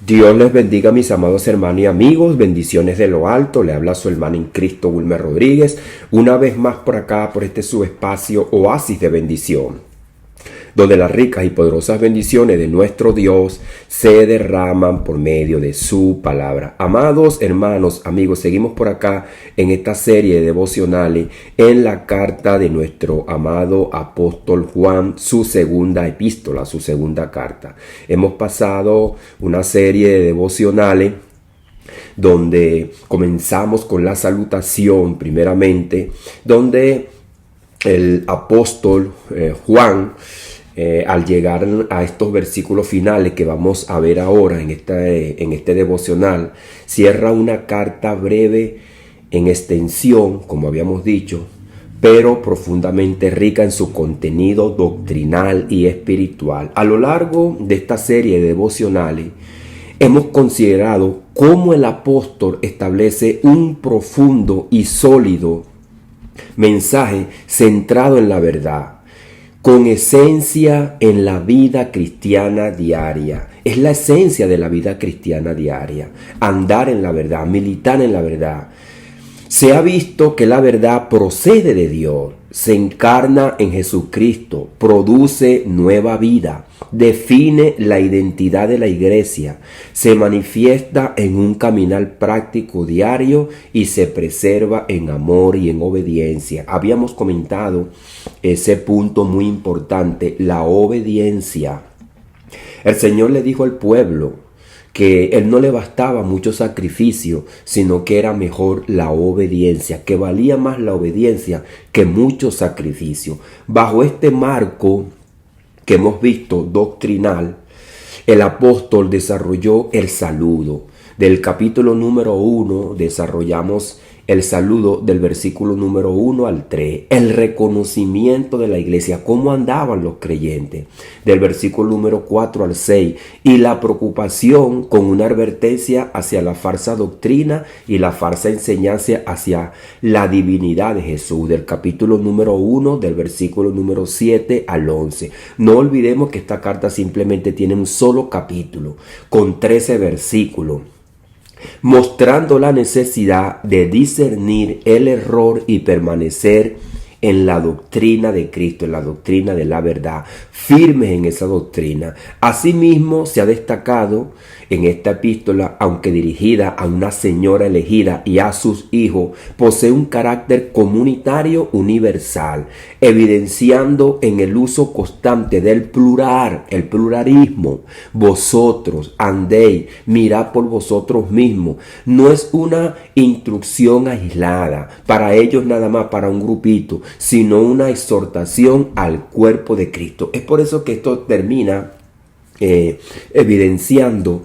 Dios les bendiga, mis amados hermanos y amigos. Bendiciones de lo alto. Le habla su hermano en Cristo, Wilmer Rodríguez. Una vez más por acá, por este su espacio Oasis de Bendición, donde las ricas y poderosas bendiciones de nuestro Dios se derraman por medio de su palabra. Amados hermanos, amigos, seguimos por acá en esta serie de devocionales en la carta de nuestro amado apóstol Juan, su segunda epístola, su segunda carta. Hemos pasado una serie de devocionales donde comenzamos con la salutación primeramente, donde el apóstol Juan, al llegar a estos versículos finales que vamos a ver ahora en este devocional, cierra una carta breve en extensión, como habíamos dicho, pero profundamente rica en su contenido doctrinal y espiritual. A lo largo de esta serie de devocionales hemos considerado cómo el apóstol establece un profundo y sólido mensaje centrado en la verdad, con esencia en la vida cristiana diaria. Es la esencia de la vida cristiana diaria. Andar en la verdad, militar en la verdad. Se ha visto que la verdad procede de Dios, se encarna en Jesucristo, produce nueva vida, define la identidad de la iglesia, se manifiesta en un caminar práctico diario y se preserva en amor y en obediencia. Habíamos comentado ese punto muy importante, la obediencia. El Señor le dijo al pueblo que él no le bastaba mucho sacrificio, sino que era mejor la obediencia, que valía más la obediencia que mucho sacrificio. Bajo este marco que hemos visto doctrinal, el apóstol desarrolló el saludo. Del capítulo número 1 desarrollamos el saludo del versículo número 1 al 3, el reconocimiento de la iglesia, cómo andaban los creyentes, del versículo número 4 al 6, y la preocupación con una advertencia hacia la falsa doctrina y la falsa enseñanza hacia la divinidad de Jesús, del capítulo número 1, del versículo número 7 al 11. No olvidemos que esta carta simplemente tiene un solo capítulo, con 13 versículos, mostrando la necesidad de discernir el error y permanecer en la doctrina de Cristo, en la doctrina de la verdad, firmes en esa doctrina. Asimismo, se ha destacado en esta epístola, aunque dirigida a una señora elegida y a sus hijos, posee un carácter comunitario universal, evidenciando en el uso constante del plural, el pluralismo. Vosotros andéis, mirad por vosotros mismos. No es una instrucción aislada para ellos nada más, para un grupito, sino una exhortación al cuerpo de Cristo. Es por eso que esto termina evidenciando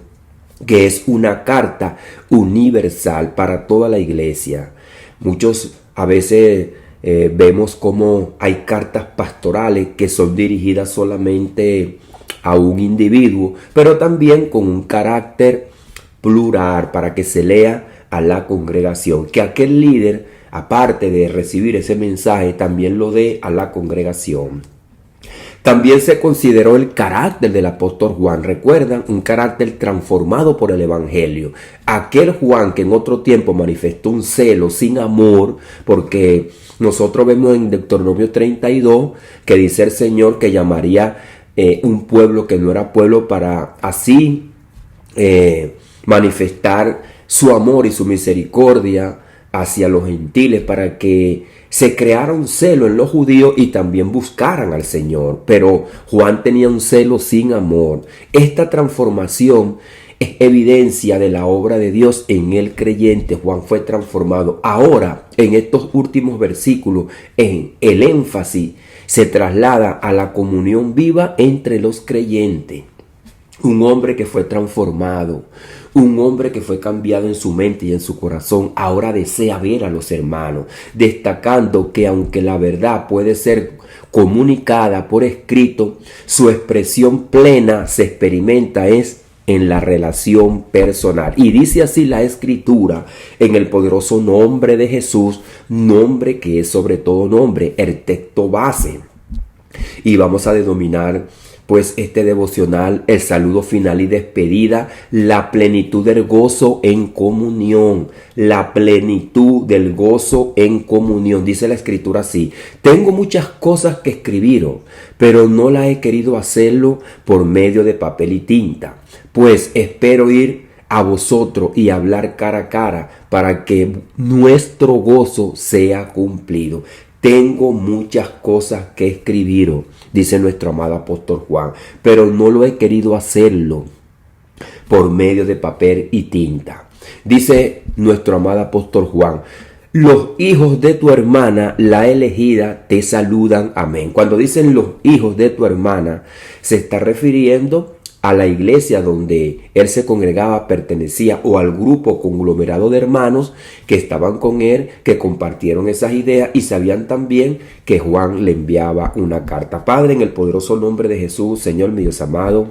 que es una carta universal para toda la iglesia. Muchos a veces vemos como hay cartas pastorales que son dirigidas solamente a un individuo, pero también con un carácter plural para que se lea a la congregación, que aquel líder, aparte de recibir ese mensaje, también lo dé a la congregación. También se consideró el carácter del apóstol Juan. ¿Recuerdan? Un carácter transformado por el evangelio. Aquel Juan que en otro tiempo manifestó un celo sin amor, porque nosotros vemos en Deuteronomio 32 que dice el Señor que llamaría un pueblo que no era pueblo para así manifestar su amor y su misericordia hacia los gentiles, para que se creara un celo en los judíos y también buscaran al Señor. Pero Juan tenía un celo sin amor. Esta transformación es evidencia de la obra de Dios en el creyente. Juan fue transformado. Ahora, en estos últimos versículos, en el énfasis se traslada a la comunión viva entre los creyentes. Un hombre que fue transformado, un hombre que fue cambiado en su mente y en su corazón, ahora desea ver a los hermanos, destacando que aunque la verdad puede ser comunicada por escrito, su expresión plena se experimenta es en la relación personal. Y dice así la Escritura, en el poderoso nombre de Jesús, nombre que es sobre todo nombre, el texto base. Y vamos a denominar pues este devocional, el saludo final y despedida, la plenitud del gozo en comunión, la plenitud del gozo en comunión. Dice la escritura así: tengo muchas cosas que escribiros, pero no las he querido hacerlo por medio de papel y tinta, pues espero ir a vosotros y hablar cara a cara para que nuestro gozo sea cumplido. Tengo muchas cosas que escribiros, dice nuestro amado apóstol Juan, pero no lo he querido hacerlo por medio de papel y tinta. Dice nuestro amado apóstol Juan: los hijos de tu hermana, la elegida, te saludan. Amén. Cuando dicen los hijos de tu hermana, se está refiriendo a la iglesia donde él se congregaba, pertenecía, o al grupo conglomerado de hermanos que estaban con él, que compartieron esas ideas y sabían también que Juan le enviaba una carta. Padre, en el poderoso nombre de Jesús, Señor, mi Dios amado,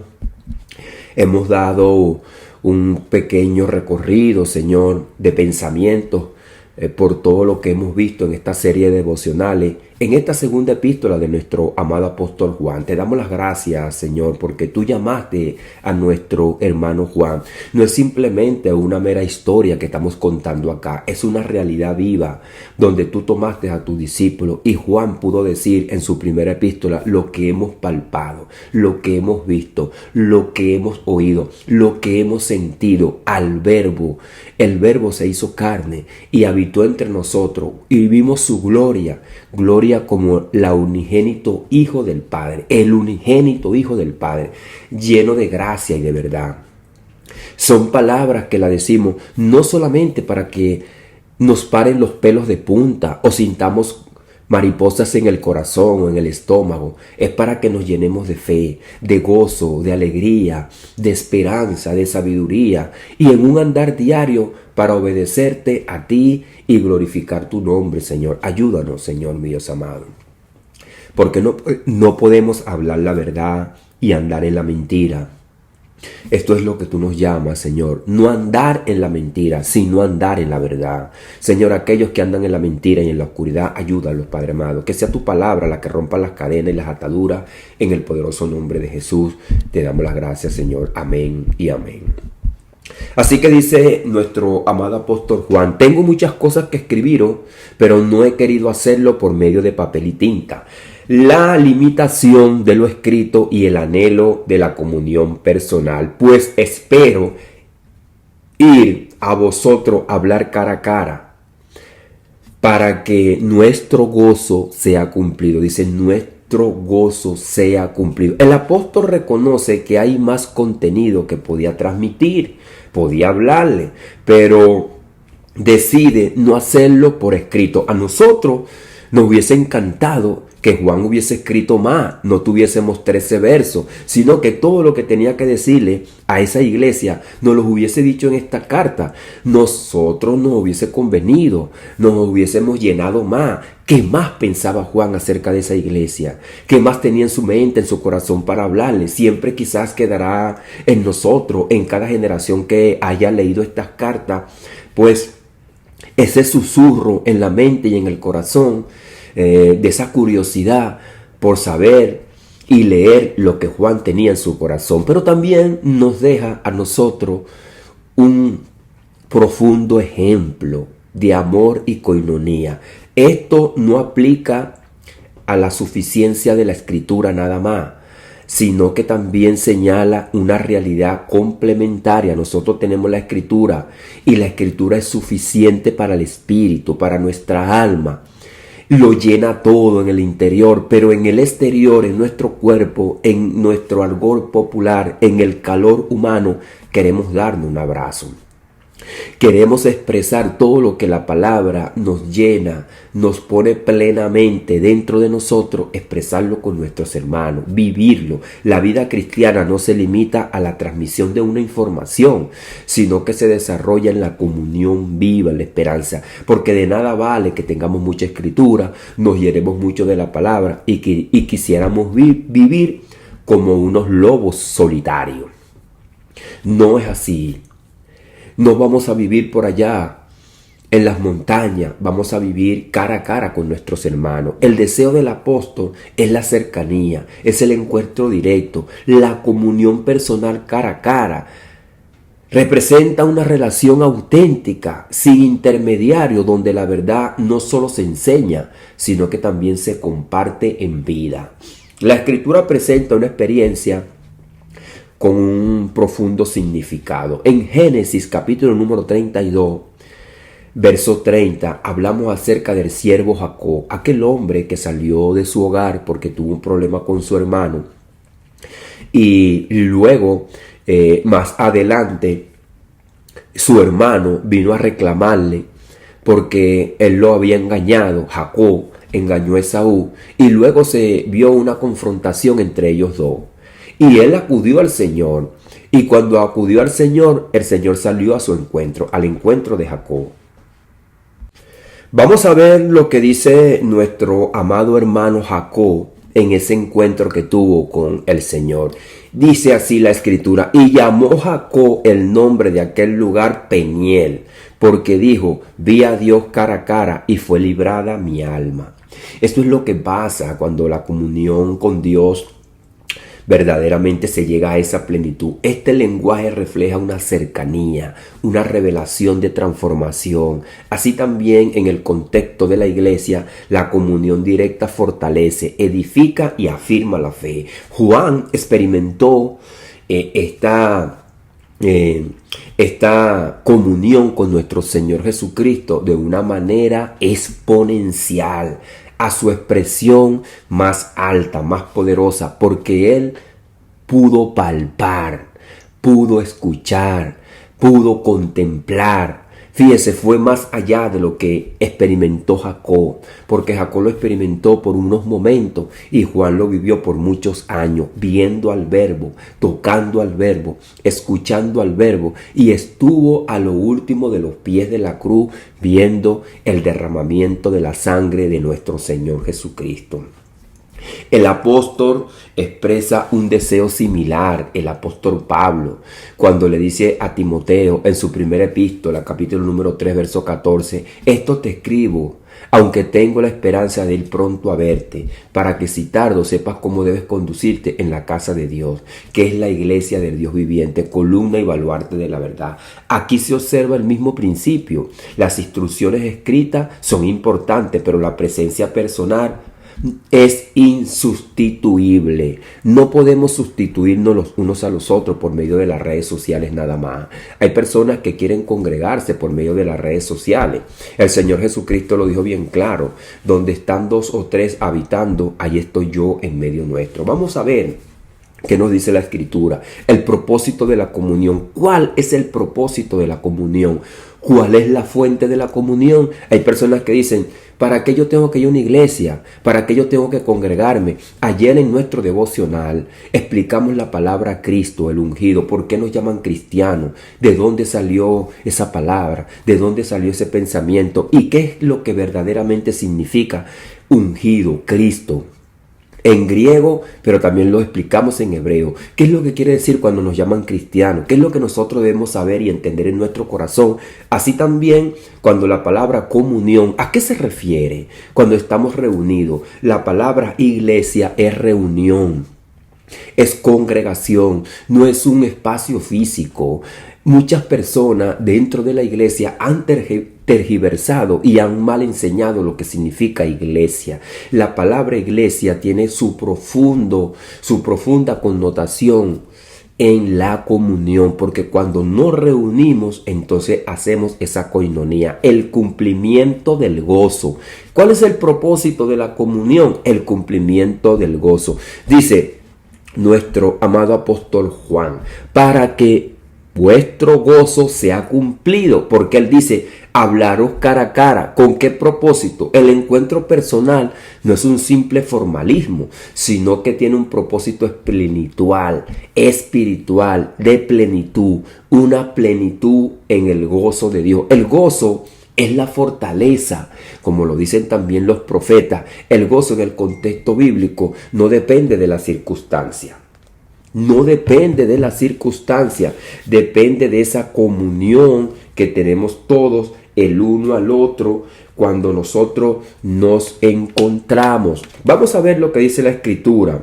hemos dado un pequeño recorrido, Señor, de pensamientos por todo lo que hemos visto en esta serie de devocionales, en esta segunda epístola de nuestro amado apóstol Juan. Te damos las gracias, Señor, porque tú llamaste a nuestro hermano Juan. No es simplemente una mera historia que estamos contando acá, es una realidad viva donde tú tomaste a tu discípulo y Juan pudo decir en su primera epístola lo que hemos palpado, lo que hemos visto, lo que hemos oído, lo que hemos sentido al Verbo. El Verbo se hizo carne y habitó entre nosotros y vimos su gloria, gloria como la unigénito Hijo del Padre, el unigénito Hijo del Padre, lleno de gracia y de verdad. Son palabras que la decimos no solamente para que nos paren los pelos de punta o sintamos mariposas en el corazón o en el estómago. Es para que nos llenemos de fe, de gozo, de alegría, de esperanza, de sabiduría y en un andar diario para obedecerte a ti y glorificar tu nombre, Señor. Ayúdanos, Señor, mi Dios amado. Porque no podemos hablar la verdad y andar en la mentira. Esto es lo que tú nos llamas, Señor. No andar en la mentira, sino andar en la verdad. Señor, aquellos que andan en la mentira y en la oscuridad, ayúdalos, Padre amado. Que sea tu palabra la que rompa las cadenas y las ataduras. En el poderoso nombre de Jesús, te damos las gracias, Señor. Amén y amén. Así que dice nuestro amado apóstol Juan: tengo muchas cosas que escribiros, pero no he querido hacerlo por medio de papel y tinta. La limitación de lo escrito y el anhelo de la comunión personal, pues espero ir a vosotros a hablar cara a cara para que nuestro gozo sea cumplido. Dice: nuestro gozo sea cumplido. El apóstol reconoce que hay más contenido que podía transmitir, podía hablarle, pero decide no hacerlo por escrito. A nosotros nos hubiese encantado que Juan hubiese escrito más, no tuviésemos 13 versos, sino que todo lo que tenía que decirle a esa iglesia nos lo hubiese dicho en esta carta. Nosotros nos hubiese convenido, nos hubiésemos llenado más. ¿Qué más pensaba Juan acerca de esa iglesia? ¿Qué más tenía en su mente, en su corazón para hablarle? Siempre quizás quedará en nosotros, en cada generación que haya leído estas cartas, pues ese susurro en la mente y en el corazón, de esa curiosidad por saber y leer lo que Juan tenía en su corazón. Pero también nos deja a nosotros un profundo ejemplo de amor y coinonía. Esto no aplica a la suficiencia de la escritura nada más, sino que también señala una realidad complementaria. Nosotros tenemos la escritura y la escritura es suficiente para el espíritu, para nuestra alma. Lo llena todo en el interior, pero en el exterior, en nuestro cuerpo, en nuestro argot popular, en el calor humano, queremos darnos un abrazo. Queremos expresar todo lo que la palabra nos llena, nos pone plenamente dentro de nosotros, expresarlo con nuestros hermanos, vivirlo. La vida cristiana no se limita a la transmisión de una información, sino que se desarrolla en la comunión viva, en la esperanza. Porque de nada vale que tengamos mucha escritura, nos llenemos mucho de la palabra y quisiéramos vivir como unos lobos solitarios. No es así. No vamos a vivir por allá en las montañas, vamos a vivir cara a cara con nuestros hermanos. El deseo del apóstol es la cercanía, es el encuentro directo, la comunión personal cara a cara. Representa una relación auténtica, sin intermediario, donde la verdad no solo se enseña, sino que también se comparte en vida. La Escritura presenta una experiencia con un profundo significado. En Génesis capítulo número 32, verso 30, hablamos acerca del siervo Jacob, aquel hombre que salió de su hogar porque tuvo un problema con su hermano. Y luego, más adelante, su hermano vino a reclamarle porque él lo había engañado. Jacob engañó a Esaú y luego se vio una confrontación entre ellos dos. Y él acudió al Señor. Y cuando acudió al Señor, el Señor salió a su encuentro, al encuentro de Jacob. Vamos a ver lo que dice nuestro amado hermano Jacob en ese encuentro que tuvo con el Señor. Dice así la Escritura: y llamó Jacob el nombre de aquel lugar Peniel, porque dijo: vi a Dios cara a cara y fue librada mi alma. Esto es lo que pasa cuando la comunión con Dios verdaderamente se llega a esa plenitud. Este lenguaje refleja una cercanía, una revelación de transformación. Así también en el contexto de la iglesia, la comunión directa fortalece, edifica y afirma la fe. Juan experimentó esta comunión con nuestro Señor Jesucristo de una manera exponencial, a su expresión más alta, más poderosa, porque él pudo palpar, pudo escuchar, pudo contemplar. Fíjese, fue más allá de lo que experimentó Jacob, porque Jacob lo experimentó por unos momentos y Juan lo vivió por muchos años, viendo al Verbo, tocando al Verbo, escuchando al Verbo, y estuvo a lo último de los pies de la cruz viendo el derramamiento de la sangre de nuestro Señor Jesucristo. El apóstol expresa un deseo similar, el apóstol Pablo, cuando le dice a Timoteo en su primera epístola, capítulo número 3, verso 14, esto te escribo, aunque tengo la esperanza de ir pronto a verte, para que si tardo sepas cómo debes conducirte en la casa de Dios, que es la iglesia del Dios viviente, columna y baluarte de la verdad. Aquí se observa el mismo principio. Las instrucciones escritas son importantes, pero la presencia personal es insustituible. No podemos sustituirnos los unos a los otros por medio de las redes sociales nada más. Hay personas que quieren congregarse por medio de las redes sociales. El Señor Jesucristo lo dijo bien claro: donde están 2 o 3 habitando, ahí estoy yo en medio nuestro. Vamos a ver ¿qué nos dice la Escritura? El propósito de la comunión. ¿Cuál es el propósito de la comunión? ¿Cuál es la fuente de la comunión? Hay personas que dicen: ¿para qué yo tengo que ir a una iglesia? ¿Para qué yo tengo que congregarme? Ayer en nuestro devocional explicamos la palabra Cristo, el ungido. ¿Por qué nos llaman cristianos? ¿De dónde salió esa palabra? ¿De dónde salió ese pensamiento? ¿Y qué es lo que verdaderamente significa ungido, Cristo? En griego, pero también lo explicamos en hebreo. ¿Qué es lo que quiere decir cuando nos llaman cristianos? ¿Qué es lo que nosotros debemos saber y entender en nuestro corazón? Así también cuando la palabra comunión, ¿a qué se refiere? Cuando estamos reunidos, la palabra iglesia es reunión, es congregación, no es un espacio físico. Muchas personas dentro de la iglesia han tergiversado y han mal enseñado lo que significa iglesia. La palabra iglesia tiene su profunda connotación en la comunión, porque cuando nos reunimos, entonces hacemos esa coinonía, el cumplimiento del gozo. ¿Cuál es el propósito de la comunión? El cumplimiento del gozo. Dice nuestro amado apóstol Juan, para que vuestro gozo sea cumplido, porque él dice: hablaros cara a cara. ¿Con qué propósito? El encuentro personal no es un simple formalismo, sino que tiene un propósito espiritual, de plenitud, una plenitud en el gozo de Dios. El gozo es la fortaleza, como lo dicen también los profetas. El gozo en el contexto bíblico no depende de la circunstancia. No depende de la circunstancia, depende de esa comunión que tenemos todos el uno al otro cuando nosotros nos encontramos. Vamos a ver lo que dice la Escritura,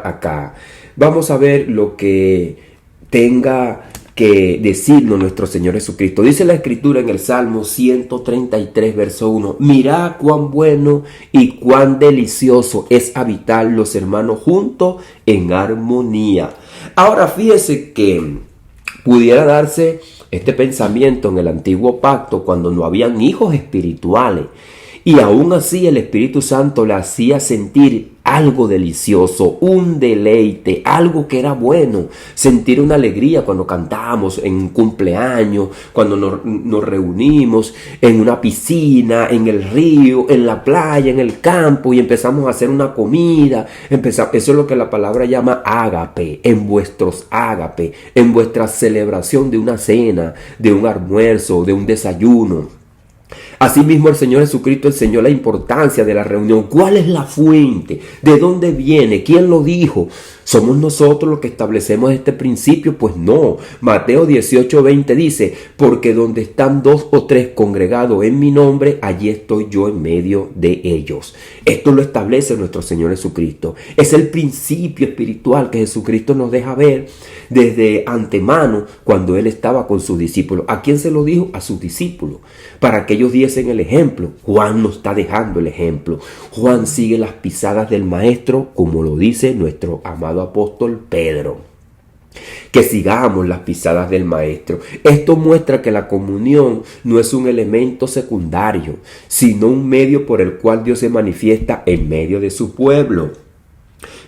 acá. Vamos a ver lo que tenga que decirnos nuestro Señor Jesucristo. Dice la Escritura en el Salmo 133, verso 1. Mirad cuán bueno y cuán delicioso es habitar los hermanos juntos en armonía. Ahora fíjese que pudiera darse este pensamiento en el antiguo pacto cuando no habían hijos espirituales. Y aún así el Espíritu Santo le hacía sentir algo delicioso, un deleite, algo que era bueno, sentir una alegría cuando cantamos en un cumpleaños, cuando nos reunimos en una piscina, en el río, en la playa, en el campo y empezamos a hacer una comida. Eso es lo que la palabra llama ágape, en vuestros ágape, en vuestra celebración de una cena, de un almuerzo, de un desayuno. Asimismo, el Señor Jesucristo enseñó la importancia de la reunión. ¿Cuál es la fuente? ¿De dónde viene? ¿Quién lo dijo? ¿Somos nosotros los que establecemos este principio? Pues no. Mateo 18:20 dice, porque donde están 2 o 3 congregados en mi nombre, allí estoy yo en medio de ellos. Esto lo establece nuestro Señor Jesucristo. Es el principio espiritual que Jesucristo nos deja ver desde antemano cuando Él estaba con sus discípulos. ¿A quién se lo dijo? A sus discípulos. Para que ellos diesen el ejemplo. Juan nos está dejando el ejemplo. Juan sigue las pisadas del Maestro, como lo dice nuestro amado apóstol Pedro. Que sigamos las pisadas del Maestro. Esto muestra que la comunión no es un elemento secundario, sino un medio por el cual Dios se manifiesta en medio de su pueblo.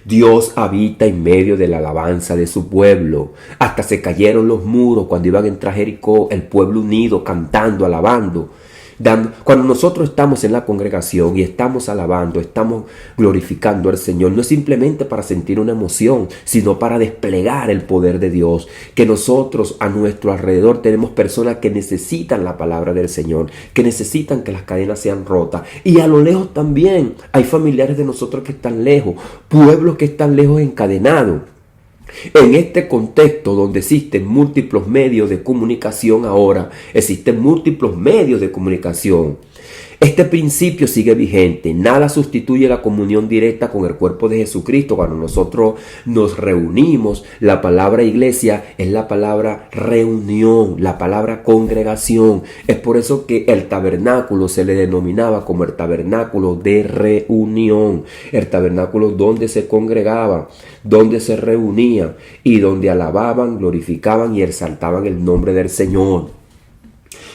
Dios habita en medio de la alabanza de su pueblo. Hasta se cayeron los muros cuando iban a entrar a Jericó, el pueblo unido, cantando, alabando. Cuando nosotros estamos en la congregación y estamos alabando, estamos glorificando al Señor, no es simplemente para sentir una emoción, sino para desplegar el poder de Dios. Que nosotros a nuestro alrededor tenemos personas que necesitan la palabra del Señor, que necesitan que las cadenas sean rotas. Y a lo lejos también hay familiares de nosotros que están lejos, pueblos que están lejos encadenados. En este contexto donde existen múltiples medios de comunicación ahora, existen múltiples medios de comunicación. Este principio sigue vigente. Nada sustituye la comunión directa con el cuerpo de Jesucristo. Cuando nosotros nos reunimos, la palabra iglesia es la palabra reunión, la palabra congregación. Es por eso que el tabernáculo se le denominaba como el tabernáculo de reunión. El tabernáculo donde se congregaba, donde se reunía y donde alababan, glorificaban y exaltaban el nombre del Señor.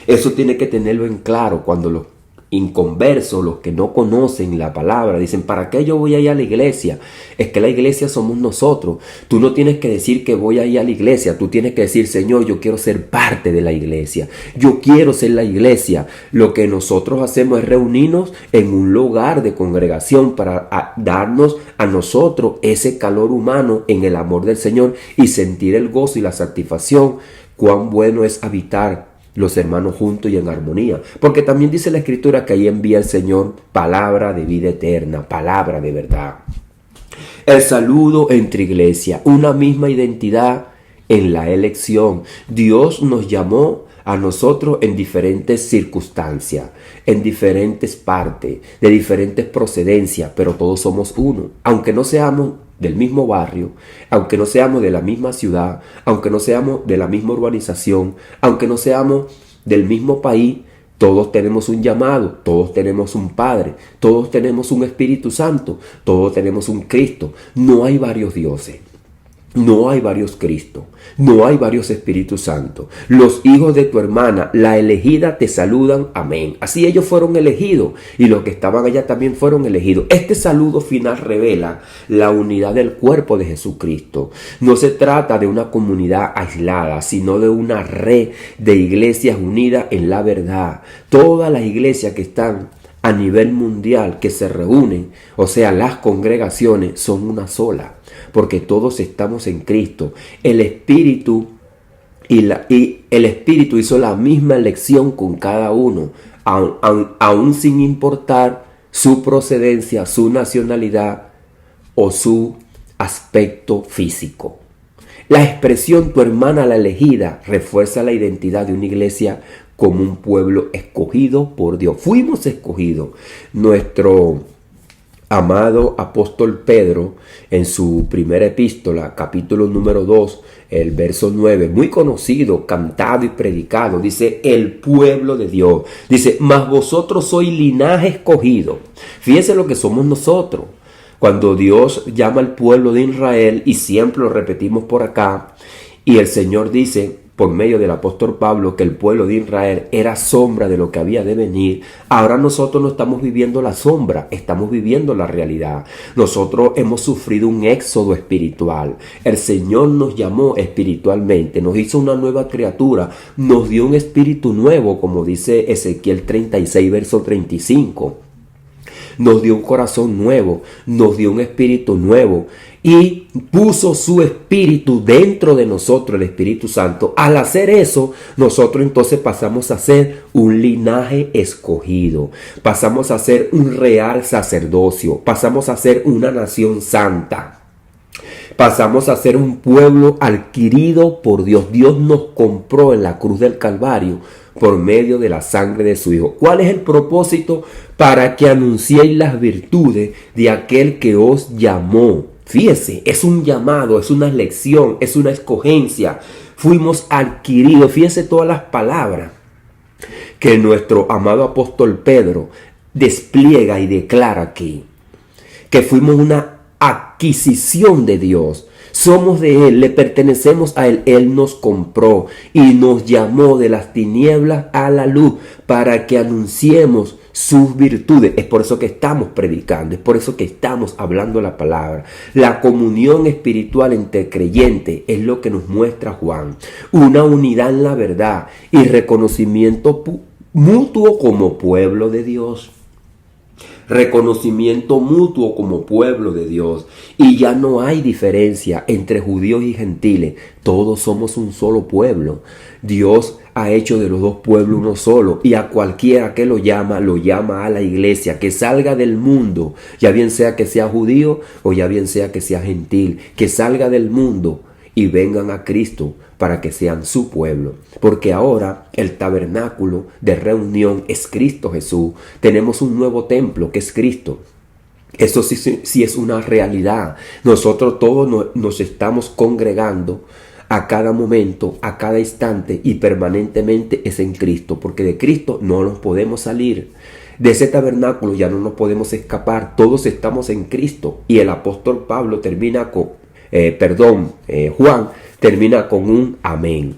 Eso tiene que tenerlo en claro cuando los inconversos, los que no conocen la palabra, dicen, ¿para qué yo voy a ir a la iglesia? Es que la iglesia somos nosotros. Tú no tienes que decir que voy a ir a la iglesia, tú tienes que decir, Señor, yo quiero ser parte de la iglesia, yo quiero ser la iglesia. Lo que nosotros hacemos es reunirnos en un lugar de congregación para darnos a nosotros ese calor humano en el amor del Señor y sentir el gozo y la satisfacción. Cuán bueno es habitar los hermanos juntos y en armonía, porque también dice la Escritura que ahí envía el Señor palabra de vida eterna, palabra de verdad. El saludo entre iglesia, una misma identidad en la elección. Dios nos llamó a nosotros en diferentes circunstancias, en diferentes partes, de diferentes procedencias, pero todos somos uno, aunque no seamos del mismo barrio, aunque no seamos de la misma ciudad, aunque no seamos de la misma urbanización, aunque no seamos del mismo país, todos tenemos un llamado, todos tenemos un Padre, todos tenemos un Espíritu Santo, todos tenemos un Cristo. No hay varios dioses. No hay varios Cristo, no hay varios Espíritus Santos. Los hijos de tu hermana, la elegida, te saludan. Amén. Así ellos fueron elegidos y los que estaban allá también fueron elegidos. Este saludo final revela la unidad del cuerpo de Jesucristo. No se trata de una comunidad aislada, sino de una red de iglesias unidas en la verdad. Todas las iglesias que están a nivel mundial que se reúnen, o sea, las congregaciones son una sola, porque todos estamos en Cristo. El Espíritu el Espíritu hizo la misma elección con cada uno, aún sin importar su procedencia, su nacionalidad o su aspecto físico. La expresión tu hermana la elegida refuerza la identidad de una iglesia como un pueblo escogido por Dios. Fuimos escogidos. Nuestro amado apóstol Pedro, en su primera epístola, capítulo número 2, el verso 9, muy conocido, cantado y predicado, dice: el pueblo de Dios. Dice: mas vosotros sois linaje escogido. Fíjense lo que somos nosotros. Cuando Dios llama al pueblo de Israel, y siempre lo repetimos por acá, y el Señor dice por medio del apóstol Pablo que el pueblo de Israel era sombra de lo que había de venir, ahora nosotros no estamos viviendo la sombra, estamos viviendo la realidad. Nosotros hemos sufrido un éxodo espiritual. El Señor nos llamó espiritualmente, nos hizo una nueva criatura, nos dio un espíritu nuevo, como dice Ezequiel 36, verso 35. Nos dio un corazón nuevo, nos dio un espíritu nuevo y puso su espíritu dentro de nosotros, el Espíritu Santo. Al hacer eso, nosotros entonces pasamos a ser un linaje escogido, pasamos a ser un real sacerdocio, pasamos a ser una nación santa. Pasamos a ser un pueblo adquirido por Dios. Dios nos compró en la cruz del Calvario por medio de la sangre de su Hijo. ¿Cuál es el propósito? Para que anunciéis las virtudes de aquel que os llamó. Fíjese, es un llamado, es una elección, es una escogencia. Fuimos adquiridos. Fíjese todas las palabras que nuestro amado apóstol Pedro despliega y declara aquí. Que fuimos una adquisición de Dios. Somos de Él, le pertenecemos a Él. Él nos compró y nos llamó de las tinieblas a la luz para que anunciemos sus virtudes. Es por eso que estamos predicando, es por eso que estamos hablando la palabra. La comunión espiritual entre creyentes es lo que nos muestra Juan. Una unidad en la verdad y reconocimiento mutuo como pueblo de Dios. Reconocimiento mutuo como pueblo de Dios. Y ya no hay diferencia entre judíos y gentiles. Todos somos un solo pueblo. Dios ha hecho de los dos pueblos uno solo. Y a cualquiera que lo llama a la iglesia. Que salga del mundo. Ya bien sea que sea judío o ya bien sea que sea gentil. Que salga del mundo y vengan a Cristo para que sean su pueblo. Porque ahora el tabernáculo de reunión es Cristo Jesús. Tenemos un nuevo templo que es Cristo. Eso sí es una realidad. Nosotros todos nos estamos congregando a cada momento, a cada instante y permanentemente es en Cristo. Porque de Cristo no nos podemos salir. De ese tabernáculo ya no nos podemos escapar. Todos estamos en Cristo. Y el apóstol Pablo termina con, Juan termina con un amén.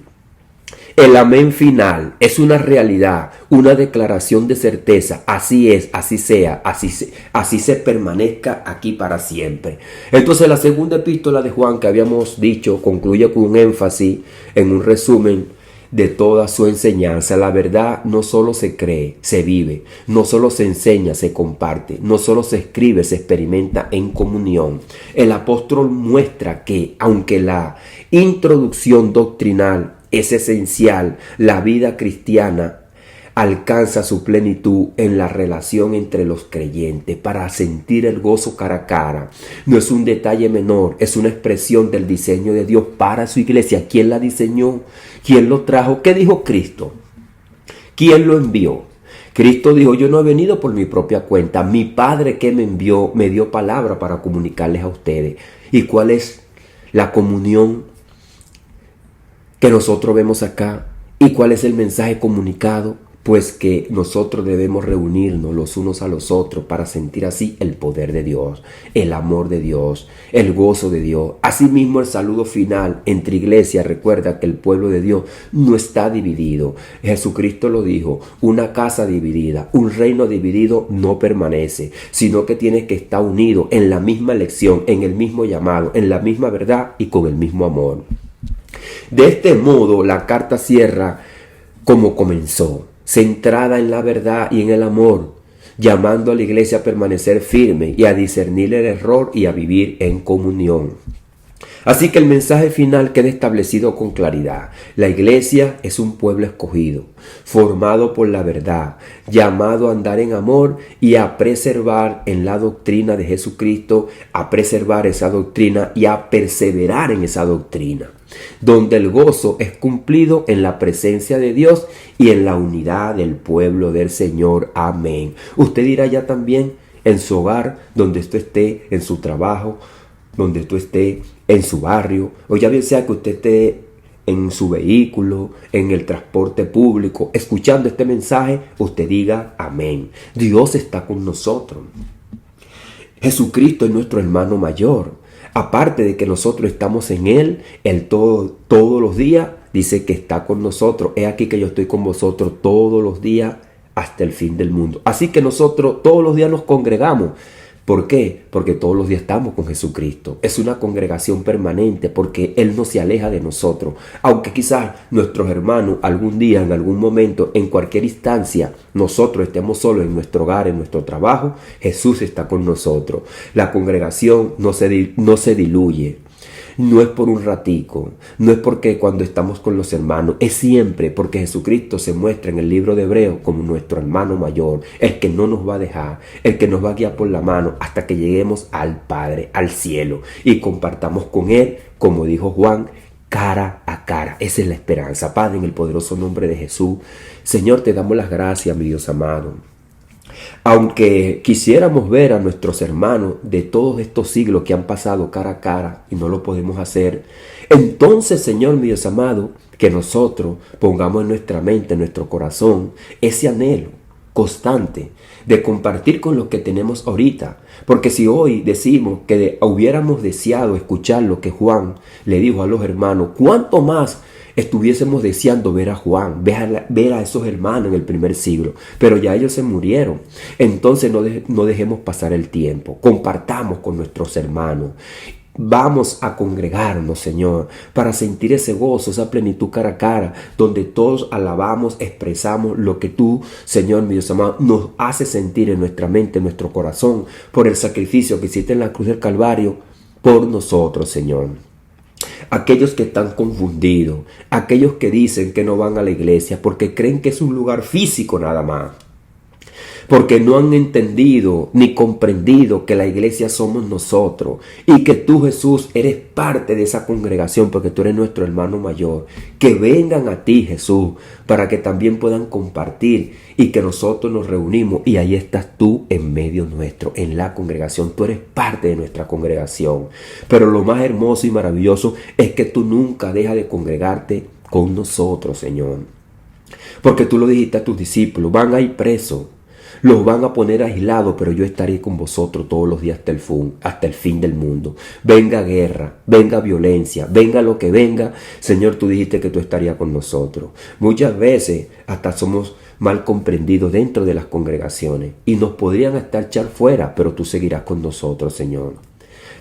El amén final es una realidad, una declaración de certeza. Así es, así sea, así se permanezca aquí para siempre. Entonces la segunda epístola de Juan que habíamos dicho concluye con un énfasis en un resumen de toda su enseñanza. La verdad no solo se cree, se vive, no solo se enseña, se comparte, no solo se escribe, se experimenta en comunión. El apóstol muestra que, aunque la introducción doctrinal es esencial, la vida cristiana alcanza su plenitud en la relación entre los creyentes para sentir el gozo cara a cara. No es un detalle menor, es una expresión del diseño de Dios para su iglesia. ¿Quién la diseñó? ¿Quién lo trajo? ¿Qué dijo Cristo? ¿Quién lo envió? Cristo dijo: yo no he venido por mi propia cuenta. Mi Padre que me envió me dio palabra para comunicarles a ustedes. ¿Y cuál es la comunión que nosotros vemos acá? ¿Y cuál es el mensaje comunicado? Pues que nosotros debemos reunirnos los unos a los otros para sentir así el poder de Dios, el amor de Dios, el gozo de Dios. Asimismo, el saludo final entre iglesias recuerda que el pueblo de Dios no está dividido. Jesucristo lo dijo: una casa dividida, un reino dividido no permanece, sino que tiene que estar unido en la misma elección, en el mismo llamado, en la misma verdad y con el mismo amor. De este modo, la carta cierra como comenzó, centrada en la verdad y en el amor, llamando a la iglesia a permanecer firme y a discernir el error y a vivir en comunión. Así que el mensaje final queda establecido con claridad. La iglesia es un pueblo escogido, formado por la verdad, llamado a andar en amor y a preservar en la doctrina de Jesucristo, a preservar esa doctrina y a perseverar en esa doctrina, donde el gozo es cumplido en la presencia de Dios y en la unidad del pueblo del Señor. Amén. Usted dirá ya también en su hogar, donde usted esté, en su trabajo, donde tú estés, en su barrio, o ya bien sea que usted esté en su vehículo, en el transporte público, escuchando este mensaje, usted diga amén. Dios está con nosotros. Jesucristo es nuestro hermano mayor. Aparte de que nosotros estamos en Él todos los días, dice que está con nosotros. He aquí que yo estoy con vosotros todos los días hasta el fin del mundo. Así que nosotros todos los días nos congregamos. ¿Por qué? Porque todos los días estamos con Jesucristo. Es una congregación permanente porque Él no se aleja de nosotros. Aunque quizás nuestros hermanos algún día, en algún momento, en cualquier instancia, nosotros estemos solos en nuestro hogar, en nuestro trabajo, Jesús está con nosotros. La congregación no se diluye. No es por un ratico, no es porque cuando estamos con los hermanos, es siempre porque Jesucristo se muestra en el libro de Hebreos como nuestro hermano mayor, el que no nos va a dejar, el que nos va a guiar por la mano hasta que lleguemos al Padre, al cielo, y compartamos con Él, como dijo Juan, cara a cara. Esa es la esperanza. Padre, en el poderoso nombre de Jesús, Señor, te damos las gracias, mi Dios amado. Aunque quisiéramos ver a nuestros hermanos de todos estos siglos que han pasado cara a cara y no lo podemos hacer, entonces, Señor, mi Dios amado, que nosotros pongamos en nuestra mente, en nuestro corazón, ese anhelo constante de compartir con los que tenemos ahorita. Porque si hoy decimos que hubiéramos deseado escuchar lo que Juan le dijo a los hermanos, ¿cuánto más estuviésemos deseando ver a Juan, ver a esos hermanos en el primer siglo? Pero ya ellos se murieron. Entonces no dejemos pasar el tiempo. Compartamos con nuestros hermanos. Vamos a congregarnos, Señor, para sentir ese gozo, esa plenitud cara a cara, donde todos alabamos, expresamos lo que tú, Señor, mi Dios amado, nos hace sentir en nuestra mente, en nuestro corazón, por el sacrificio que hiciste en la cruz del Calvario por nosotros, Señor. Aquellos que están confundidos, aquellos que dicen que no van a la iglesia porque creen que es un lugar físico nada más, porque no han entendido ni comprendido que la iglesia somos nosotros y que tú, Jesús, eres parte de esa congregación porque tú eres nuestro hermano mayor. Que vengan a ti, Jesús, para que también puedan compartir y que nosotros nos reunimos y ahí estás tú en medio nuestro, en la congregación. Tú eres parte de nuestra congregación. Pero lo más hermoso y maravilloso es que tú nunca dejas de congregarte con nosotros, Señor. Porque tú lo dijiste a tus discípulos, van a ir presos. Los van a poner aislados, pero yo estaré con vosotros todos los días hasta el fin del mundo. Venga guerra, venga violencia, venga lo que venga, Señor, tú dijiste que tú estarías con nosotros. Muchas veces hasta somos mal comprendidos dentro de las congregaciones y nos podrían hasta echar fuera, pero tú seguirás con nosotros, Señor.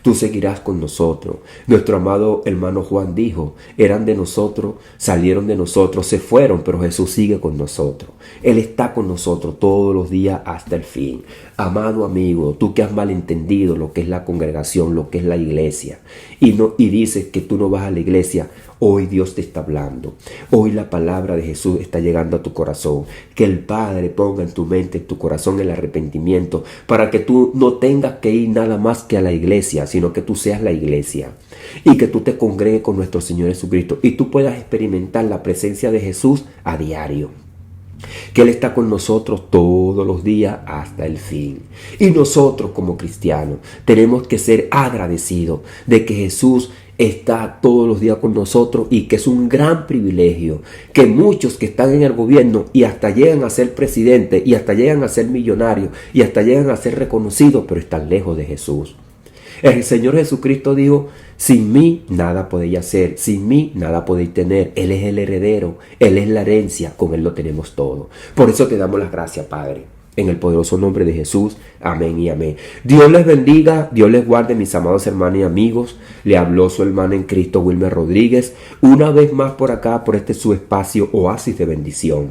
Tú seguirás con nosotros. Nuestro amado hermano Juan dijo, eran de nosotros, salieron de nosotros, se fueron, pero Jesús sigue con nosotros. Él está con nosotros todos los días hasta el fin. Amado amigo, tú que has malentendido lo que es la congregación, lo que es la iglesia, y dices que tú no vas a la iglesia, hoy Dios te está hablando. Hoy la palabra de Jesús está llegando a tu corazón. Que el Padre ponga en tu mente, en tu corazón, el arrepentimiento, para que tú no tengas que ir nada más que a la iglesia, sino que tú seas la iglesia y que tú te congregues con nuestro Señor Jesucristo y tú puedas experimentar la presencia de Jesús a diario. Que Él está con nosotros todos los días hasta el fin. Y nosotros como cristianos tenemos que ser agradecidos de que Jesús está todos los días con nosotros y que es un gran privilegio que muchos que están en el gobierno y hasta llegan a ser presidentes y hasta llegan a ser millonarios y hasta llegan a ser reconocidos, pero están lejos de Jesús. El Señor Jesucristo dijo, sin mí nada podéis hacer, sin mí nada podéis tener. Él es el heredero, Él es la herencia, con Él lo tenemos todo. Por eso te damos las gracias, Padre. En el poderoso nombre de Jesús, amén y amén. Dios les bendiga, Dios les guarde, mis amados hermanos y amigos. Le habló su hermana en Cristo, Wilmer Rodríguez, una vez más por acá, por este su espacio Oasis de Bendición,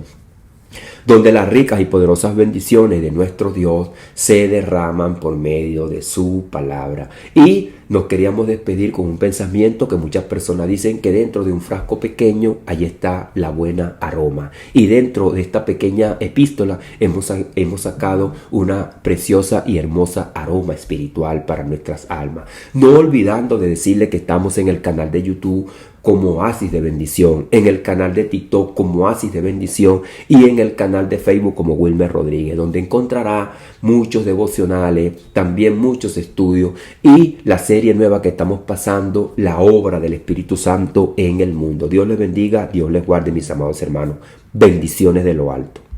donde las ricas y poderosas bendiciones de nuestro Dios se derraman por medio de su palabra. Y nos queríamos despedir con un pensamiento que muchas personas dicen que dentro de un frasco pequeño ahí está la buena aroma. Y dentro de esta pequeña epístola hemos sacado una preciosa y hermosa aroma espiritual para nuestras almas. No olvidando de decirle que estamos en el canal de YouTube como Oasis de Bendición, en el canal de TikTok como Oasis de Bendición y en el canal de Facebook como Wilmer Rodríguez, donde encontrará muchos devocionales, también muchos estudios y la serie nueva que estamos pasando, la obra del Espíritu Santo en el mundo. Dios les bendiga, Dios les guarde, mis amados hermanos. Bendiciones de lo alto.